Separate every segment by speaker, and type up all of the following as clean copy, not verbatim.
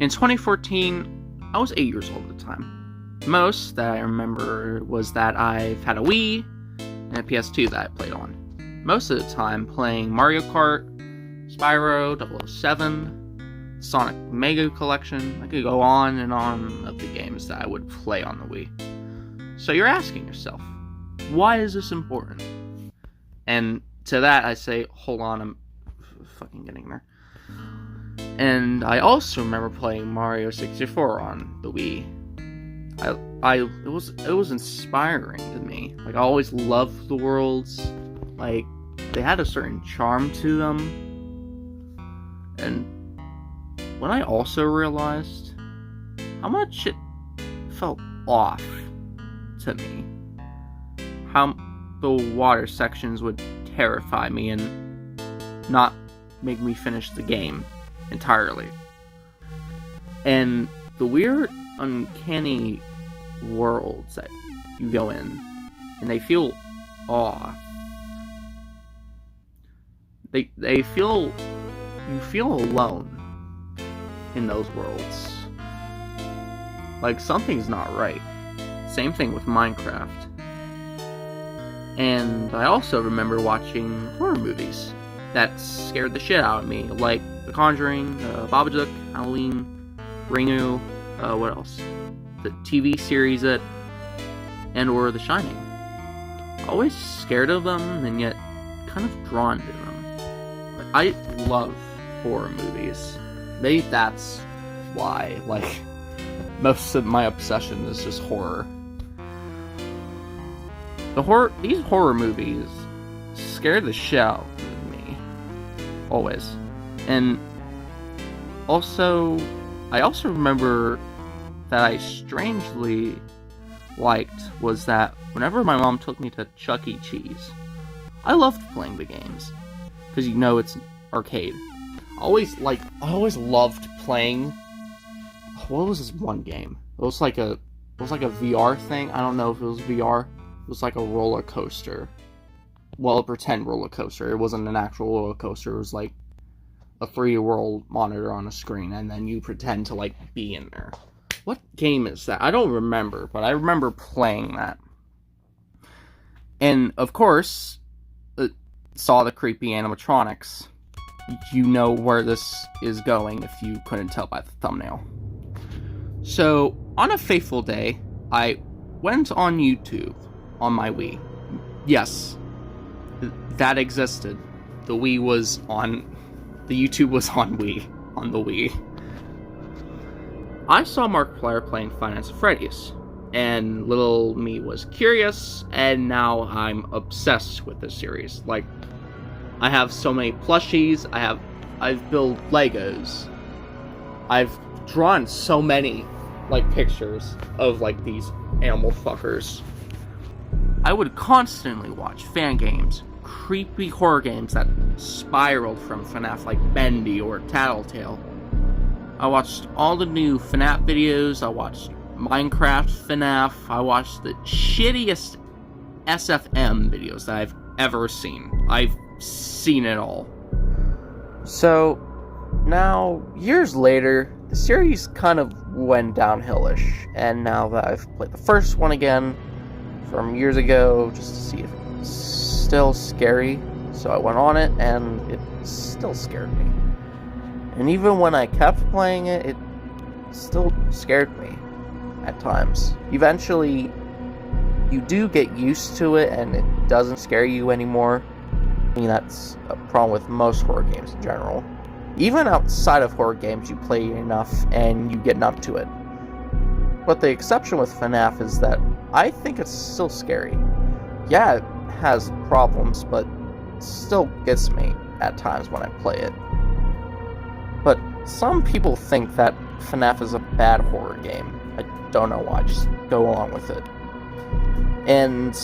Speaker 1: In 2014, I was 8 years old at the time. Most that I remember was that I've had a Wii and a PS2 that I played on. Most of the time playing Mario Kart, Spyro, 007, Sonic Mega Collection. I could go on and on of the games that I would play on the Wii. So you're asking yourself, why is this important? And to that I say, hold on, I'm fucking getting there. And I also remember playing Mario 64 on the Wii. It was inspiring to me. Like, I always loved the worlds. Like, they had a certain charm to them. And when I also realized how much it felt off to me, how the water sections would terrify me and not make me finish the game entirely. And the weird, uncanny worlds that you go in, and they feel off. They feel, you feel alone in those worlds. Like, something's not right. Same thing with Minecraft. And I also remember watching horror movies that scared the shit out of me, like The Conjuring, Babadook, Halloween, Ringu, what else? The TV series or The Shining. Always scared of them, and yet kind of drawn to them. Like, I love horror movies. Maybe that's why, like, most of my obsession is just horror. These horror movies scare the shit out of me. Always. And I also remember that I strangely liked was that whenever my mom took me to Chuck E. Cheese, I loved playing the games. Because it's an arcade. I always loved playing. What was this one game? It was like a VR thing. I don't know if it was VR. It was like a roller coaster. Well, a pretend roller coaster. It wasn't an actual roller coaster. It was like a 3D monitor on a screen, and then you pretend to, like, be in there. What game is that? I don't remember, but I remember playing that. And, of course, saw the creepy animatronics. You know where this is going if you couldn't tell by the thumbnail. So, on a fateful day, I went on YouTube on my Wii. Yes, that existed. The YouTube was on Wii, on the Wii. I saw Markiplier playing Five Nights at Freddy's, and little me was curious, and now I'm obsessed with this series. Like, I have so many plushies, I've built Legos, I've drawn so many, like, pictures of, like, these animal fuckers. I would constantly watch fan games, creepy horror games that spiraled from FNAF, like Bendy or Tattletale. I watched all the new FNAF videos, I watched Minecraft FNAF, I watched the shittiest SFM videos that I've ever seen. I've seen it all. So, now, years later, the series kind of went downhillish, and now that I've played the first one again from years ago, just to see if it's still scary, so I went on it, and it still scared me. And even when I kept playing it, it still scared me at times. Eventually, you do get used to it, and it doesn't scare you anymore. I mean, that's a problem with most horror games in general. Even outside of horror games, you play enough, and you get numb to it. But the exception with FNAF is that I think it's still scary. Yeah, it has problems, but it still gets me at times when I play it. But some people think that FNAF is a bad horror game. I don't know why, just go along with it. And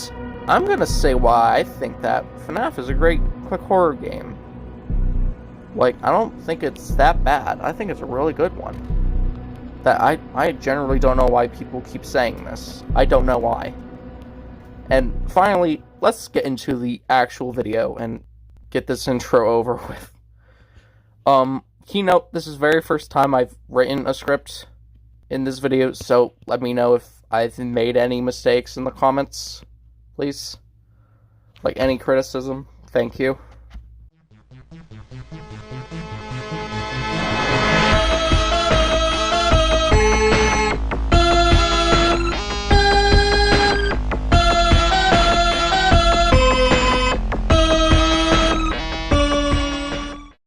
Speaker 1: I'm gonna say why I think that FNAF is a great quick horror game. Like, I don't think it's that bad. I think it's a really good one. That I generally don't know why people keep saying this. I don't know why. And finally, let's get into the actual video and get this intro over with. Keynote, this is the very first time I've written a script in this video, so let me know if I've made any mistakes in the comments, please. Like, any criticism, thank you.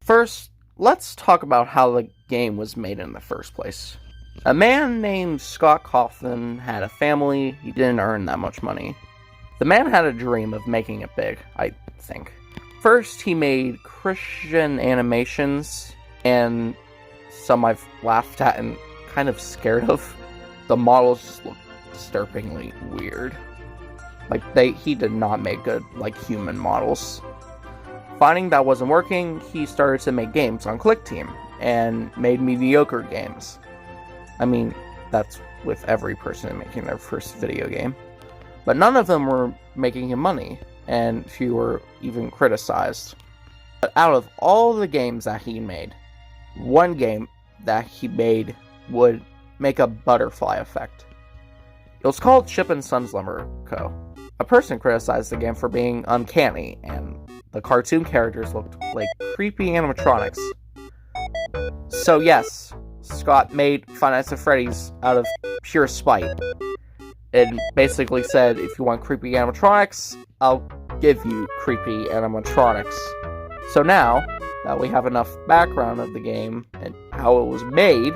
Speaker 1: First, let's talk about how the game was made in the first place. A man named Scott Cawthon had a family. He didn't earn that much money. The man had a dream of making it big, I think. First, he made Christian animations, and some I've laughed at and kind of scared of. The models just look disturbingly weird. Like, he did not make good, human models. Finding that wasn't working, he started to make games on ClickTeam, and made mediocre games. I mean, that's with every person making their first video game. But none of them were making him money, and few were even criticized. But out of all the games that he made, one game that he made would make a butterfly effect. It was called Chip and Sons Lumber Co. A person criticized the game for being uncanny, and the cartoon characters looked like creepy animatronics. So yes, Scott made Five Nights at Freddy's out of pure spite. It basically said, if you want creepy animatronics, I'll give you creepy animatronics. So now that we have enough background of the game and how it was made,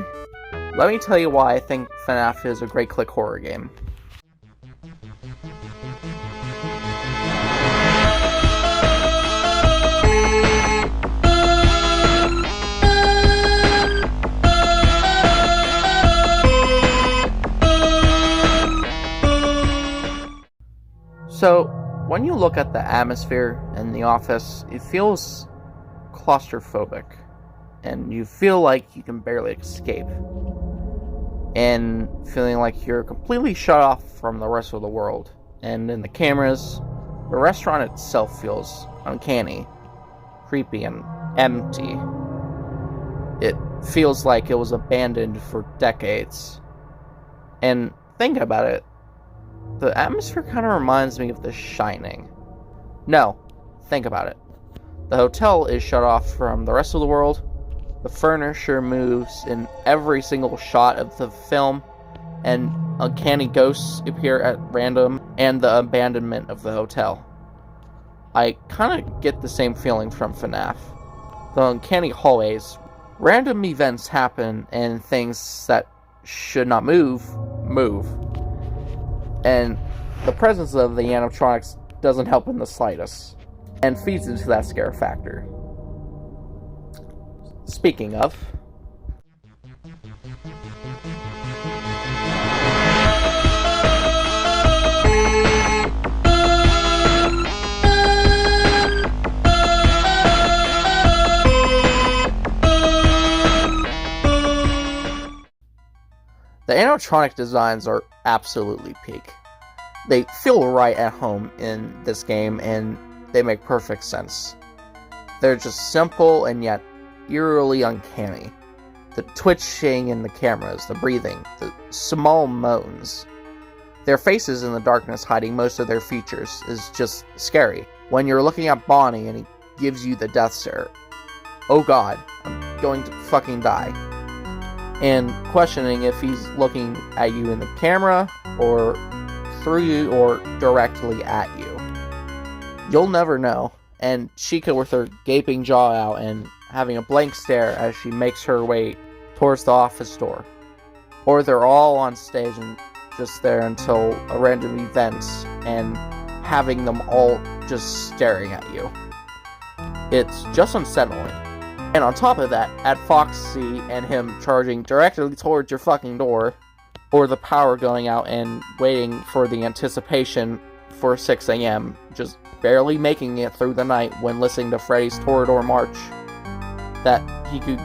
Speaker 1: let me tell you why I think FNAF is a great click horror game. So, when you look at the atmosphere in the office, it feels claustrophobic, and you feel like you can barely escape, and feeling like you're completely shut off from the rest of the world. And in the cameras, the restaurant itself feels uncanny, creepy, and empty. It feels like it was abandoned for decades. And think about it, the atmosphere kind of reminds me of The Shining. No, think about it. The hotel is shut off from the rest of the world. The furniture moves in every single shot of the film, and uncanny ghosts appear at random, and the abandonment of the hotel. I kind of get the same feeling from FNAF. The uncanny hallways, random events happen, and things that should not move. And the presence of the animatronics doesn't help in the slightest, and feeds into that scare factor. Speaking of, the animatronic designs are absolutely peak. They feel right at home in this game, and they make perfect sense. They're just simple and yet eerily uncanny. The twitching in the cameras, the breathing, the small moans. Their faces in the darkness hiding most of their features is just scary. When you're looking at Bonnie and he gives you the death stare, oh god, I'm going to fucking die. And questioning if he's looking at you in the camera, or through you, or directly at you. You'll never know. And Chica with her gaping jaw out and having a blank stare as she makes her way towards the office door. Or they're all on stage and just there until a random event, and having them all just staring at you. It's just unsettling. And on top of that, add Foxy and him charging directly towards your fucking door, or the power going out and waiting for the anticipation for 6 a.m., just barely making it through the night when listening to Freddy's Toreador March, that he could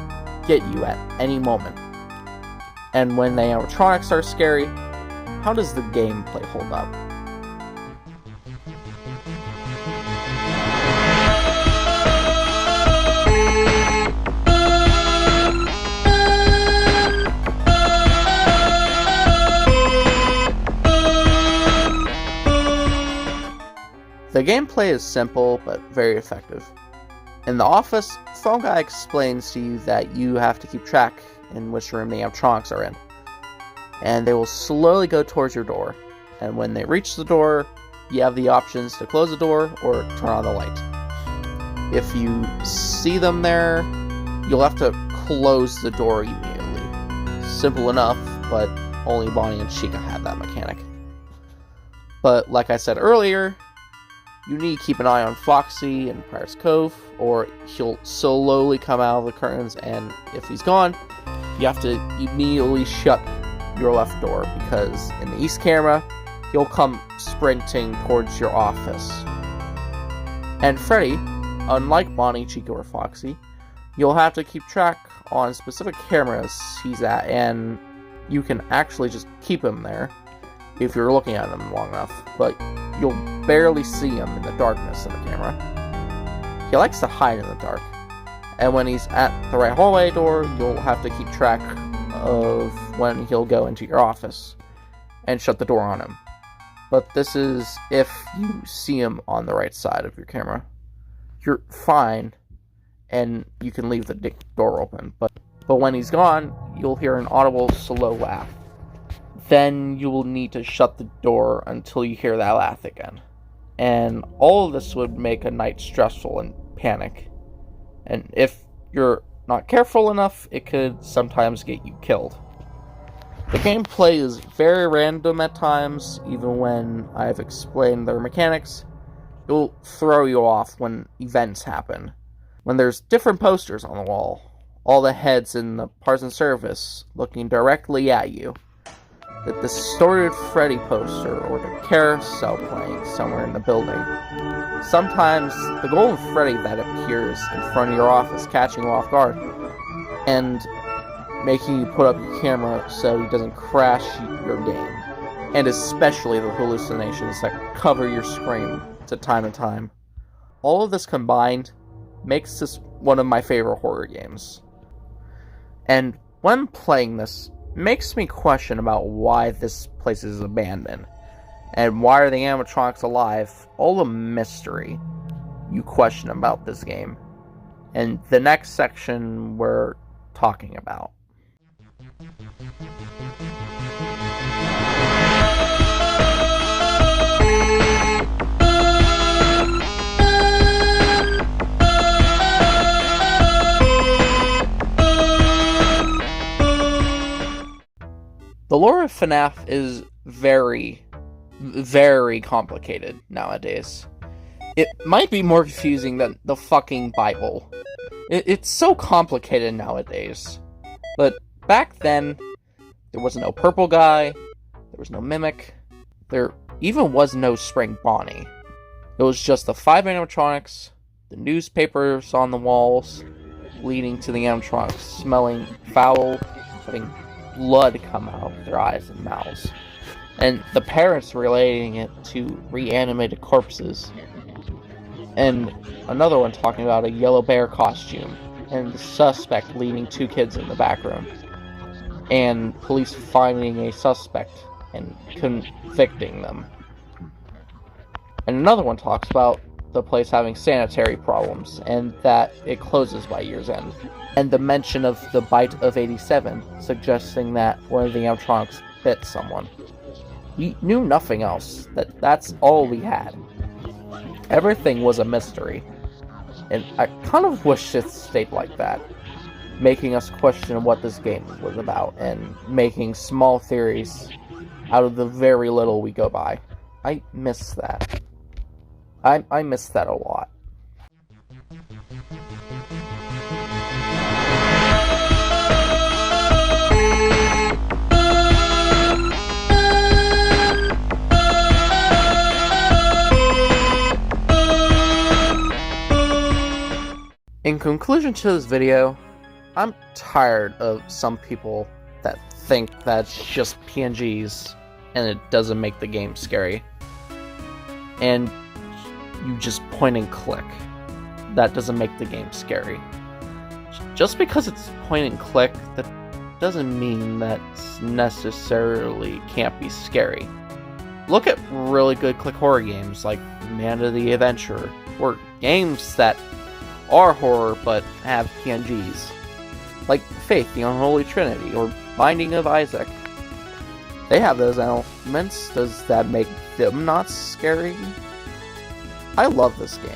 Speaker 1: get you at any moment. And when the animatronics are scary, how does the gameplay hold up? The gameplay is simple, but very effective. In the office, Phone Guy explains to you that you have to keep track in which room the animatronics are in. And they will slowly go towards your door. And when they reach the door, you have the options to close the door or turn on the light. If you see them there, you'll have to close the door immediately. Simple enough, but only Bonnie and Chica had that mechanic. But like I said earlier, you need to keep an eye on Foxy in Pirate's Cove, or he'll slowly come out of the curtains, and if he's gone, you have to immediately shut your left door, because in the east camera, he'll come sprinting towards your office. And Freddy, unlike Bonnie, Chica, or Foxy, you'll have to keep track on specific cameras he's at, and you can actually just keep him there if you're looking at him long enough, but you'll barely see him in the darkness of the camera. He likes to hide in the dark, and when he's at the right hallway door, you'll have to keep track of when he'll go into your office and shut the door on him. But this is if you see him on the right side of your camera. You're fine, and you can leave the door open, but when he's gone, you'll hear an audible slow laugh. Then you will need to shut the door until you hear that laugh again. And all of this would make a night stressful and panic. And if you're not careful enough, it could sometimes get you killed. The gameplay is very random at times, even when I've explained their mechanics. It will throw you off when events happen. When there's different posters on the wall, all the heads in the Parson Service looking directly at you. The distorted Freddy poster or the carousel playing somewhere in the building. Sometimes the golden Freddy that appears in front of your office catching you off guard and making you put up your camera so he doesn't crash your game. And especially the hallucinations that cover your screen to time. All of this combined makes this one of my favorite horror games. And when playing this, makes me question about why this place is abandoned, and why are the animatronics alive, all the mystery you question about this game, and the next section we're talking about. The lore of FNAF is very, very complicated nowadays. It might be more confusing than the fucking Bible. It's so complicated nowadays. But back then, there was no purple guy, there was no mimic, there even was no Spring Bonnie. It was just the 5 animatronics, the newspapers on the walls, leading to the animatronics smelling foul, having blood come out of their eyes and mouths, and the parents relating it to reanimated corpses, and another one talking about a yellow bear costume, and the suspect leaving 2 kids in the back room, and police finding a suspect and convicting them. And another one talks about the place having sanitary problems, and that it closes by year's end. And the mention of the bite of 87, suggesting that one of the animatronics bit someone. We knew nothing else. That's all we had. Everything was a mystery. And I kind of wish it stayed like that, making us question what this game was about, and making small theories out of the very little we go by. I miss that. I miss that a lot. In conclusion to this video, I'm tired of some people that think that's just PNGs and it doesn't make the game scary. And you just point and click. That doesn't make the game scary. Just because it's point and click, that doesn't mean that necessarily can't be scary. Look at really good click horror games like Man of the Adventure, or games that are horror but have PNGs, like Faith, the Unholy Trinity, or Binding of Isaac. They have those elements. Does that make them not scary? I love this game,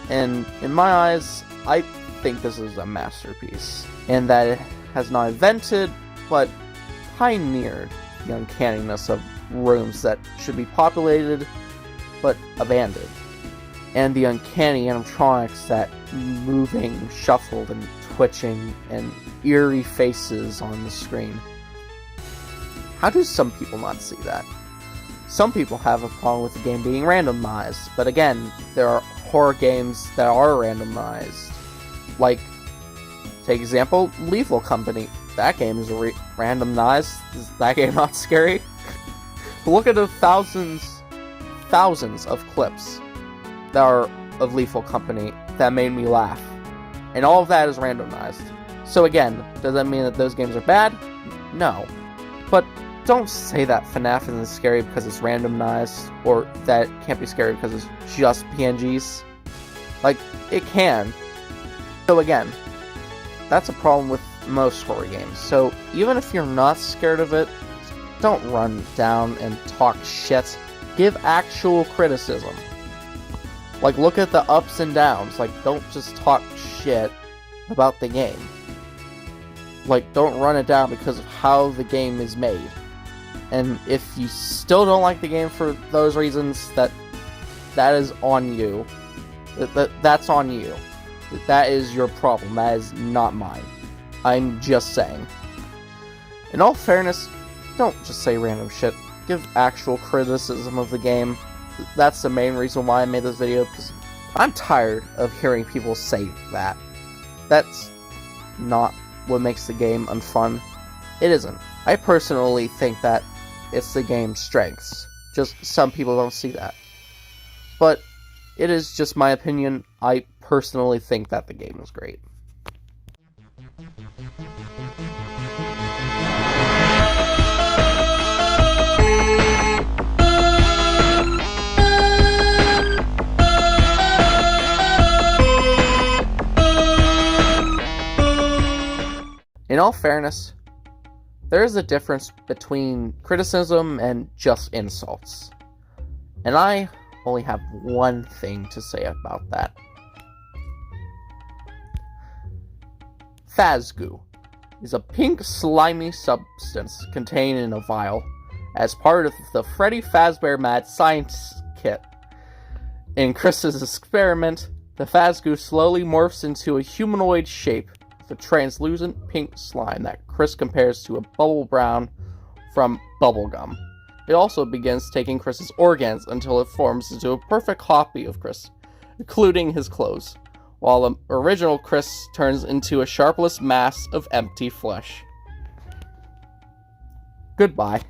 Speaker 1: and in my eyes, I think this is a masterpiece, and that it has not invented, but pioneered the uncanniness of rooms that should be populated, but abandoned, and the uncanny animatronics that moving, shuffled, and twitching, and eerie faces on the screen. How do some people not see that? Some people have a problem with the game being randomized, but again, there are horror games that are randomized. Like, take example, Lethal Company. That game is randomized. Is that game not scary? Look at the thousands of clips that are of Lethal Company that made me laugh. And all of that is randomized. So again, does that mean that those games are bad? No. But don't say that FNAF isn't scary because it's randomized, or that it can't be scary because it's just PNGs. Like, it can. So again, that's a problem with most horror games. So even if you're not scared of it, don't run down and talk shit. Give actual criticism. Like, look at the ups and downs. Like, don't just talk shit about the game. Like, don't run it down because of how the game is made. And if you still don't like the game for those reasons, that is on you. That's on you. That is your problem. That is not mine. I'm just saying. In all fairness, don't just say random shit. Give actual criticism of the game. That's the main reason why I made this video, because I'm tired of hearing people say that. That's not what makes the game unfun. It isn't. I personally think that it's the game's strengths. Just some people don't see that. But it is just my opinion. I personally think that the game is great. In all fairness, there is a difference between criticism and just insults. And I only have one thing to say about that. Phasgoo is a pink slimy substance contained in a vial as part of the Freddy Fazbear Mad Science Kit. In Chris's experiment, the Phasgoo slowly morphs into a humanoid shape with a translucent pink slime that Chris compares to a bubble brown from bubblegum. It also begins taking Chris's organs until it forms into a perfect copy of Chris, including his clothes, while the original Chris turns into a sharpless mass of empty flesh. Goodbye.